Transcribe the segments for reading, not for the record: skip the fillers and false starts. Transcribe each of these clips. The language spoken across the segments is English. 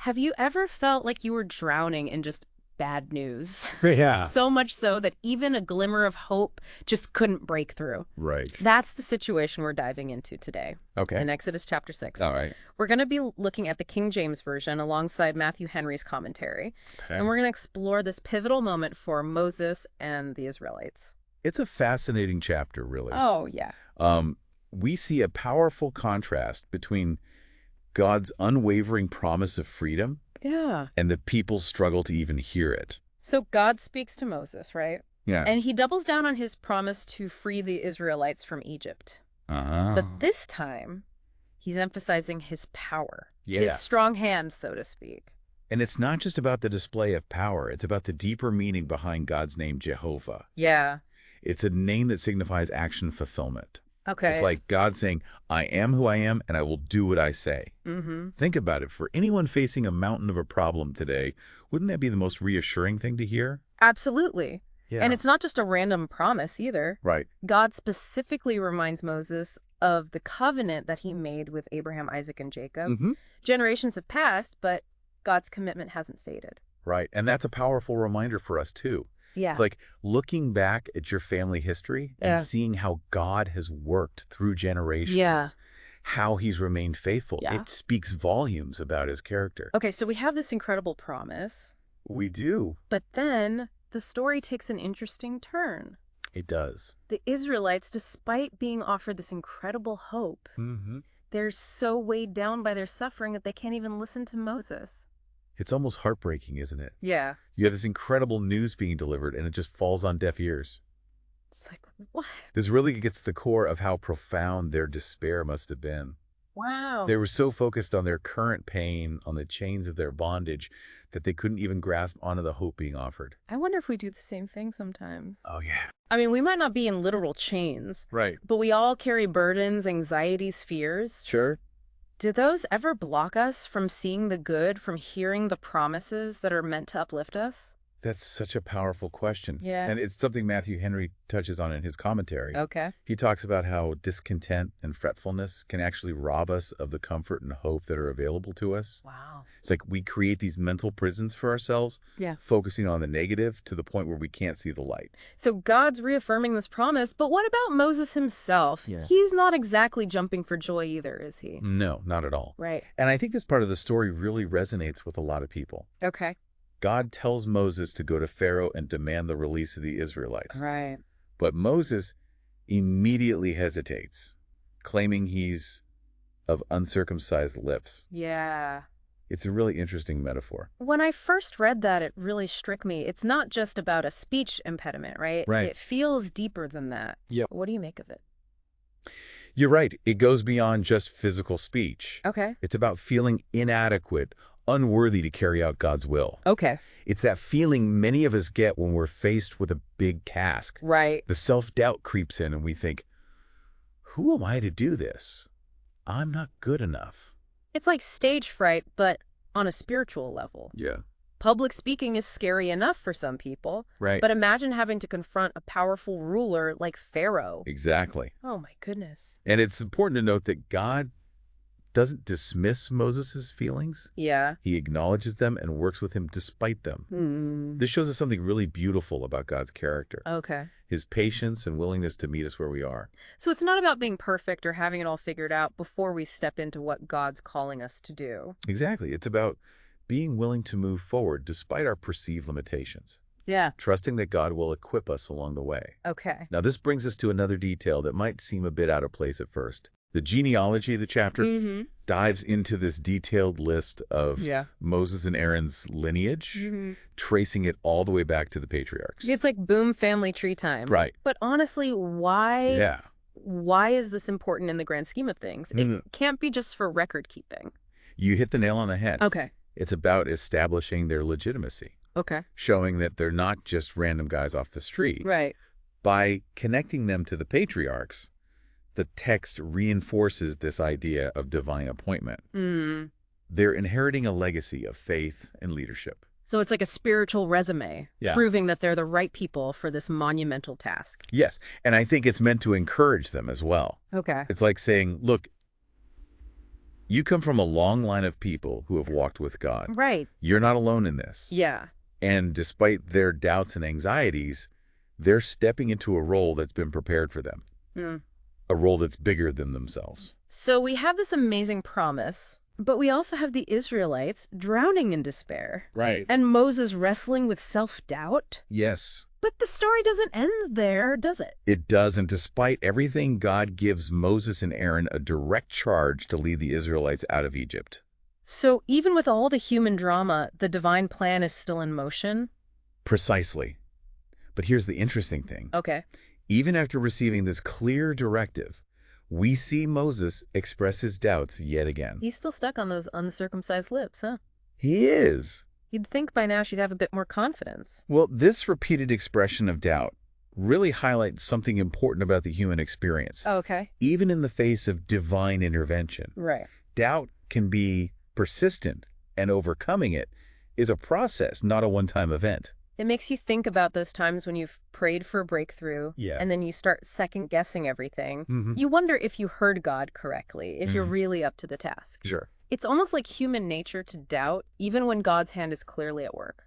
Have you ever felt like you were drowning in just bad news? Yeah. So much so that even a glimmer of hope just couldn't break through. Right. That's the situation we're diving into today. Okay. In Exodus chapter 6. All right. We're going to be looking at the King James Version alongside Matthew Henry's commentary. Okay. And we're going to explore this pivotal moment for Moses and the Israelites. It's a fascinating chapter, really. Oh, yeah. We see a powerful contrast between God's unwavering promise of freedom Yeah. and the people's struggle to even hear it. So God speaks to Moses, right? Yeah. And he doubles down on his promise to free the Israelites from Egypt. Uh-huh. But this time, he's emphasizing his power. Yeah. His strong hand, so to speak. And it's not just about the display of power. It's about the deeper meaning behind God's name, Jehovah. Yeah. It's a name that signifies action fulfillment. Okay. It's like God saying, I am who I am, and I will do what I say. Mm-hmm. Think about it. For anyone facing a mountain of a problem today, wouldn't that be the most reassuring thing to hear? Absolutely. Yeah. And it's not just a random promise either. Right. God specifically reminds Moses of the covenant that he made with Abraham, Isaac, and Jacob. Mm-hmm. Generations have passed, but God's commitment hasn't faded. Right. And that's a powerful reminder for us, too. Yeah. It's like looking back at your family history and seeing how God has worked through generations. Yeah. How he's remained faithful. Yeah. It speaks volumes about his character. Okay, so we have this incredible promise, We do. but then the story takes an interesting turn. It does. The Israelites, despite being offered this incredible hope, Mm-hmm. they're so weighed down by their suffering that they can't even listen to Moses. It's almost heartbreaking, isn't it? Yeah. You have this incredible news being delivered, and it just falls on deaf ears. It's like, what? This really gets to the core of how profound their despair must have been. Wow. They were so focused on their current pain, on the chains of their bondage, that they couldn't even grasp onto the hope being offered. I wonder if we do the same thing sometimes. Oh, yeah. I mean, we might not be in literal chains, Right. but we all carry burdens, anxieties, fears. Sure. Do those ever block us from seeing the good, from hearing the promises that are meant to uplift us? That's such a powerful question. Yeah. And it's something Matthew Henry touches on in his commentary. Okay. He talks about how discontent and fretfulness can actually rob us of the comfort and hope that are available to us. Wow. It's like we create these mental prisons for ourselves, Yeah. focusing on the negative to the point where we can't see the light. So God's reaffirming this promise, but what about Moses himself? Yeah. He's not exactly jumping for joy either, is he? No, not at all. Right. And I think this part of the story really resonates with a lot of people. Okay. God tells Moses to go to Pharaoh and demand the release of the Israelites. Right. But Moses immediately hesitates, claiming he's of uncircumcised lips. Yeah. It's a really interesting metaphor. When I first read that, it really struck me. It's not just about a speech impediment, right? Right. It feels deeper than that. Yep. What do you make of it? You're right. It goes beyond just physical speech. Okay. It's about feeling inadequate, unworthy to carry out God's will. Okay. It's that feeling many of us get when we're faced with a big task. Right. The self-doubt creeps in and we think, who am I to do this? I'm not good enough. It's like stage fright, but on a spiritual level. Yeah. Public speaking is scary enough for some people, Right. but imagine having to confront a powerful ruler like Pharaoh. Exactly. Oh my goodness. And it's important to note that God doesn't dismiss Moses' feelings. Yeah. He acknowledges them and works with him despite them. This shows us something really beautiful about God's character. Okay. His patience and willingness to meet us where we are. So it's not about being perfect or having it all figured out before we step into what God's calling us to do. Exactly. It's about being willing to move forward despite our perceived limitations, Yeah. trusting that God will equip us along the way. Okay. Now, this brings us to another detail that might seem a bit out of place at first. The genealogy of the chapter dives into this detailed list of Moses and Aaron's lineage, tracing it all the way back to the patriarchs. It's like boom family tree time. Right. But honestly, why? Yeah. Why is this important in the grand scheme of things? It can't be just for record keeping. You hit the nail on the head. Okay. It's about establishing their legitimacy, Okay. showing that they're not just random guys off the street. Right. By connecting them to the patriarchs, the text reinforces this idea of divine appointment. They're inheriting a legacy of faith and leadership. So it's like a spiritual resume, Yeah. proving that they're the right people for this monumental task. Yes, and I think it's meant to encourage them as well. Okay. It's like saying, look, You come from a long line of people who have walked with God. Right. You're not alone in this. Yeah. And despite their doubts and anxieties, they're stepping into a role that's been prepared for them. Mm. A role that's bigger than themselves. So we have this amazing promise, but we also have the Israelites drowning in despair. Right. And Moses wrestling with self-doubt. Yes. But the story doesn't end there, does it? It does, and despite everything, God gives Moses and Aaron a direct charge to lead the Israelites out of Egypt. So even with all the human drama, the divine plan is still in motion? Precisely. But here's the interesting thing. Okay. Even after receiving this clear directive, we see Moses express his doubts yet again. He's still stuck on those uncircumcised lips, huh? He is. You'd think by now she'd have a bit more confidence. Well, this repeated expression of doubt really highlights something important about the human experience. Okay. Even in the face of divine intervention. Right. Doubt can be persistent, and overcoming it is a process, not a one-time event. It makes you think about those times when you've prayed for a breakthrough, and then you start second-guessing everything. You wonder if you heard God correctly, if you're really up to the task. Sure. It's almost like human nature to doubt, even when God's hand is clearly at work.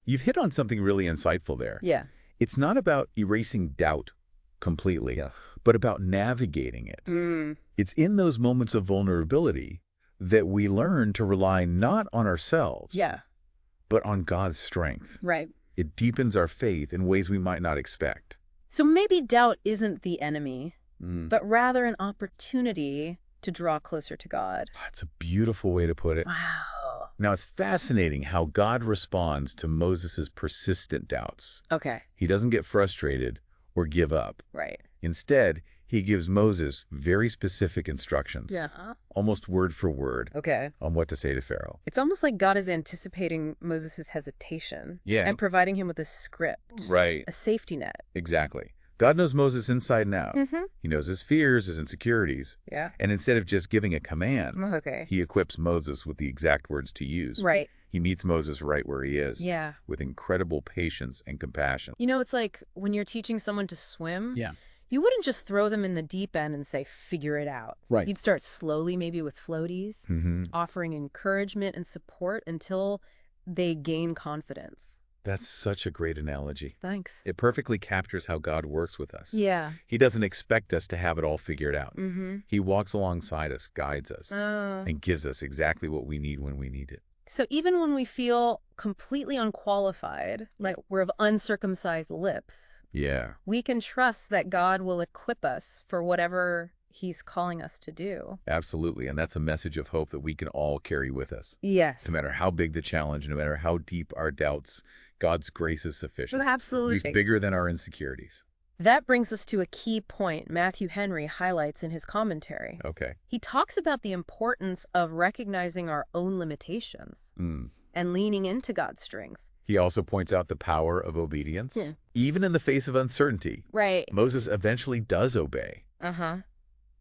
You've hit on something really insightful there. Yeah. It's not about erasing doubt completely, but about navigating it. It's in those moments of vulnerability that we learn to rely not on ourselves, but on God's strength. Right. It deepens our faith in ways we might not expect. So maybe doubt isn't the enemy, but rather an opportunity to draw closer to God. That's a beautiful way to put it. Wow. Now, it's fascinating how God responds to Moses' persistent doubts. Okay. He doesn't get frustrated or give up. Right. Instead, he gives Moses very specific instructions, Yeah. almost word for word, Okay. on what to say to Pharaoh. It's almost like God is anticipating Moses' hesitation and providing him with a script, Right. a safety net. Exactly. God knows Moses inside and out. He knows his fears, his insecurities. Yeah. And instead of just giving a command, Okay. he equips Moses with the exact words to use. Right. He meets Moses right where he is. Yeah. With incredible patience and compassion. You know, it's like when you're teaching someone to swim. Yeah. You wouldn't just throw them in the deep end and say, figure it out. Right. You'd start slowly, maybe with floaties, offering encouragement and support until they gain confidence. That's such a great analogy. Thanks. It perfectly captures how God works with us. Yeah. He doesn't expect us to have it all figured out. He walks alongside us, guides us, and gives us exactly what we need when we need it. So even when we feel completely unqualified, like we're of uncircumcised lips, we can trust that God will equip us for whatever he's calling us to do. Absolutely. And that's a message of hope that we can all carry with us. Yes. No matter how big the challenge, no matter how deep our doubts, God's grace is sufficient. Absolutely. He's bigger than our insecurities. That brings us to a key point Matthew Henry highlights in his commentary. Okay. He talks about the importance of recognizing our own limitations and leaning into God's strength. He also points out the power of obedience. Even in the face of uncertainty, Right. Moses eventually does obey,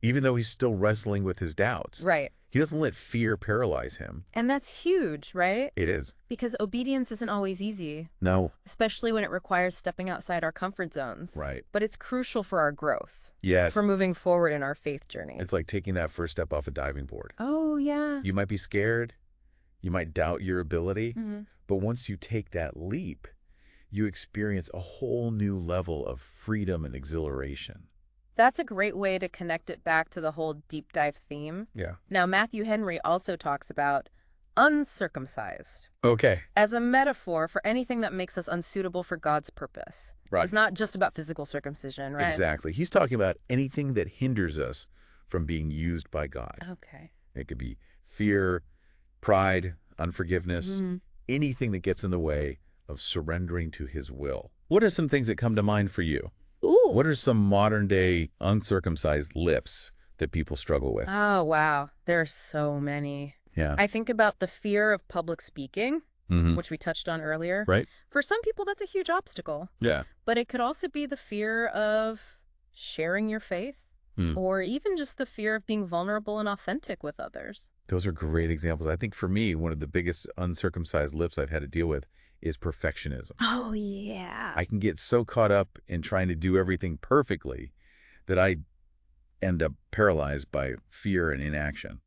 even though he's still wrestling with his doubts. Right. He doesn't let fear paralyze him. And that's huge, right? It is. Because obedience isn't always easy. No. Especially when it requires stepping outside our comfort zones. Right. But it's crucial for our growth. Yes. For moving forward in our faith journey. It's like taking that first step off a diving board. Oh, yeah. You might be scared. You might doubt your ability. But once you take that leap, you experience a whole new level of freedom and exhilaration. That's a great way to connect it back to the whole deep dive theme. Yeah. Now, Matthew Henry also talks about uncircumcised Okay. as a metaphor for anything that makes us unsuitable for God's purpose. Right. It's not just about physical circumcision, right? Exactly. He's talking about anything that hinders us from being used by God. Okay. It could be fear, pride, unforgiveness, anything that gets in the way of surrendering to his will. What are some things that come to mind for you? Ooh. What are some modern-day uncircumcised lips that people struggle with? Oh, wow. There are so many. Yeah. I think about the fear of public speaking, which we touched on earlier. Right. For some people, that's a huge obstacle. Yeah. But it could also be the fear of sharing your faith, or even just the fear of being vulnerable and authentic with others. Those are great examples. I think for me, one of the biggest uncircumcised lips I've had to deal with is perfectionism. Oh, yeah. I can get so caught up in trying to do everything perfectly that I end up paralyzed by fear and inaction.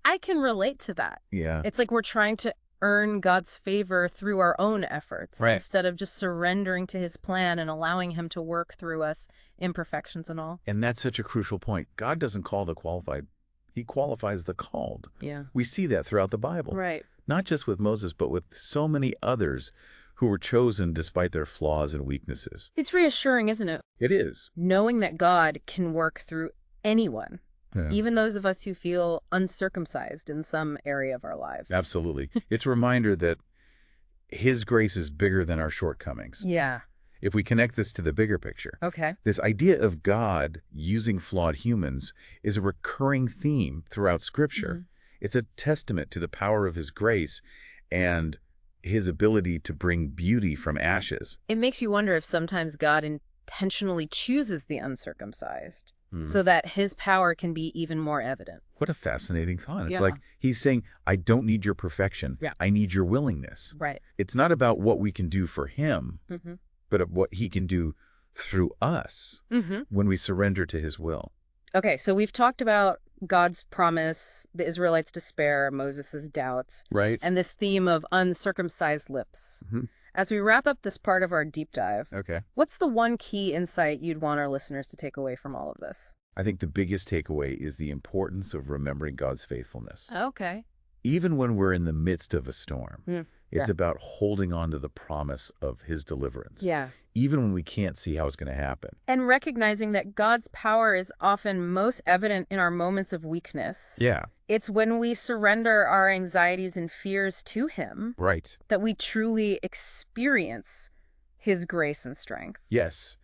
I can relate to that. Yeah. It's like we're trying to earn God's favor through our own efforts instead of just surrendering to his plan and allowing him to work through us, imperfections and all. And that's such a crucial point. God doesn't call the qualified. He qualifies the called. Yeah. We see that throughout the Bible. Right. Not just with Moses, but with so many others who were chosen despite their flaws and weaknesses. It's reassuring, isn't it? It is. Knowing that God can work through anyone. Yeah. Even those of us who feel uncircumcised in some area of our lives. Absolutely. It's a reminder that his grace is bigger than our shortcomings. Yeah. If we connect this to the bigger picture, okay, this idea of God using flawed humans is a recurring theme throughout Scripture. Mm-hmm. It's a testament to the power of his grace and his ability to bring beauty from ashes. It makes you wonder if sometimes God intentionally chooses the uncircumcised so that his power can be even more evident. What a fascinating thought. It's like he's saying, I don't need your perfection. Yeah. I need your willingness. Right. It's not about what we can do for him, but of what he can do through us when we surrender to his will. Okay, so we've talked about God's promise, the Israelites' despair, Moses' doubts, right, and this theme of uncircumcised lips. As we wrap up this part of our deep dive, what's the one key insight you'd want our listeners to take away from all of this? I think the biggest takeaway is the importance of remembering God's faithfulness. Okay. Even when we're in the midst of a storm, it's about holding on to the promise of his deliverance. Yeah. Even when we can't see how it's going to happen. And recognizing that God's power is often most evident in our moments of weakness. Yeah. It's when we surrender our anxieties and fears to him. Right. That we truly experience his grace and strength. Yes.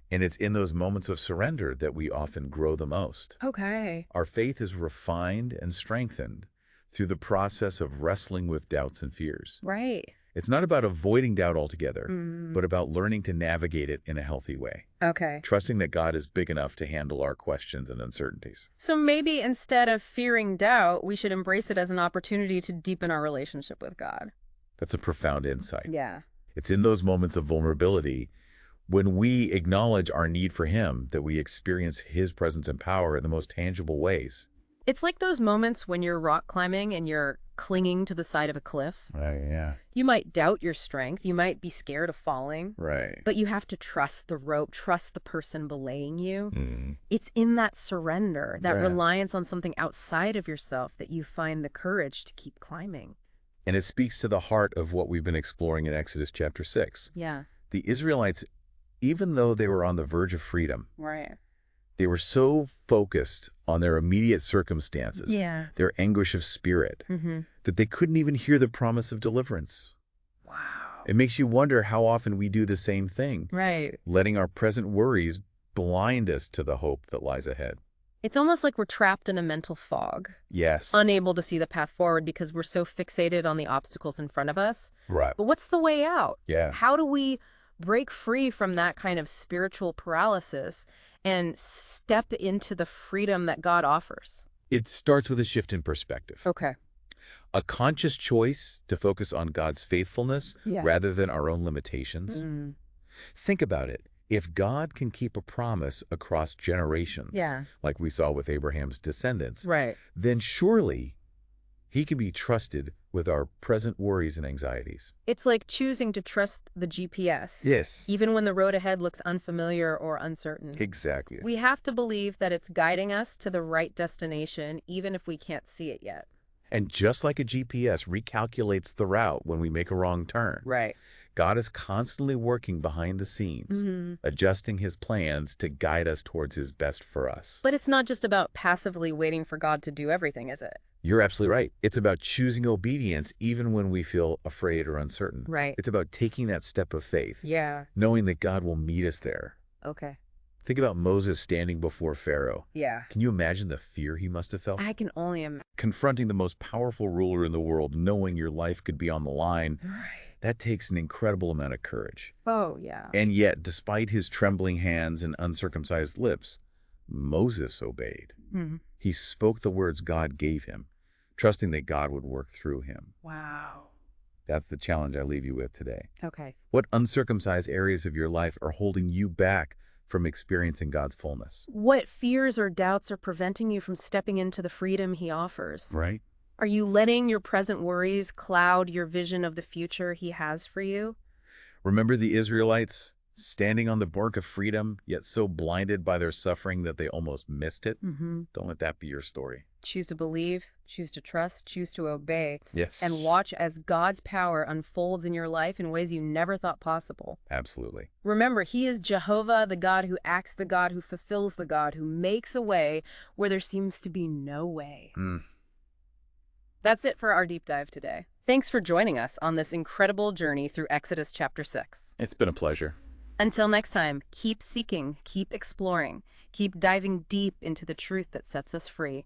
And it's in those moments of surrender that we often grow the most. Okay. Our faith is refined and strengthened through the process of wrestling with doubts and fears. Right. It's not about avoiding doubt altogether, but about learning to navigate it in a healthy way. Okay. Trusting that God is big enough to handle our questions and uncertainties. So maybe instead of fearing doubt, we should embrace it as an opportunity to deepen our relationship with God. That's a profound insight. Yeah. It's in those moments of vulnerability, when we acknowledge our need for him, that we experience his presence and power in the most tangible ways. It's like those moments when you're rock climbing and you're clinging to the side of a cliff. Right, yeah. You might doubt your strength. You might be scared of falling. Right. But you have to trust the rope, trust the person belaying you. It's in that surrender, that reliance on something outside of yourself, that you find the courage to keep climbing. And it speaks to the heart of what we've been exploring in Exodus chapter 6. Yeah. The Israelites, even though they were on the verge of freedom, they were so focused on their immediate circumstances, their anguish of spirit, that they couldn't even hear the promise of deliverance. Wow. It makes you wonder how often we do the same thing, letting our present worries blind us to the hope that lies ahead. It's almost like we're trapped in a mental fog. Yes. Unable to see the path forward because we're so fixated on the obstacles in front of us. Right. But what's the way out? Yeah. How do we break free from that kind of spiritual paralysis and step into the freedom that God offers? It starts with a shift in perspective. Okay. A conscious choice to focus on God's faithfulness rather than our own limitations. Think about it. If God can keep a promise across generations, like we saw with Abraham's descendants, then surely he can be trusted with our present worries and anxieties. It's like choosing to trust the GPS. Yes. Even when the road ahead looks unfamiliar or uncertain. Exactly. We have to believe that it's guiding us to the right destination, even if we can't see it yet. And just like a GPS recalculates the route when we make a wrong turn, God is constantly working behind the scenes, adjusting his plans to guide us towards his best for us. But it's not just about passively waiting for God to do everything, is it? You're absolutely right. It's about choosing obedience even when we feel afraid or uncertain. Right. It's about taking that step of faith. Yeah. Knowing that God will meet us there. Okay. Think about Moses standing before Pharaoh. Yeah. Can you imagine the fear he must have felt? I can only imagine. Confronting the most powerful ruler in the world, knowing your life could be on the line. That takes an incredible amount of courage. Oh, yeah. And yet, despite his trembling hands and uncircumcised lips, Moses obeyed. He spoke the words God gave him, trusting that God would work through him. Wow. That's the challenge I leave you with today. Okay. What uncircumcised areas of your life are holding you back from experiencing God's fullness? What fears or doubts are preventing you from stepping into the freedom he offers? Right. Are you letting your present worries cloud your vision of the future he has for you? Remember the Israelites standing on the brink of freedom, yet so blinded by their suffering that they almost missed it? Don't let that be your story. Choose to believe, choose to trust, choose to obey. Yes. And watch as God's power unfolds in your life in ways you never thought possible. Absolutely. Remember, he is Jehovah, the God who acts, the God who fulfills, the God who makes a way where there seems to be no way. That's it for our deep dive today. Thanks for joining us on this incredible journey through Exodus chapter 6. It's been a pleasure. Until next time, keep seeking, keep exploring, keep diving deep into the truth that sets us free.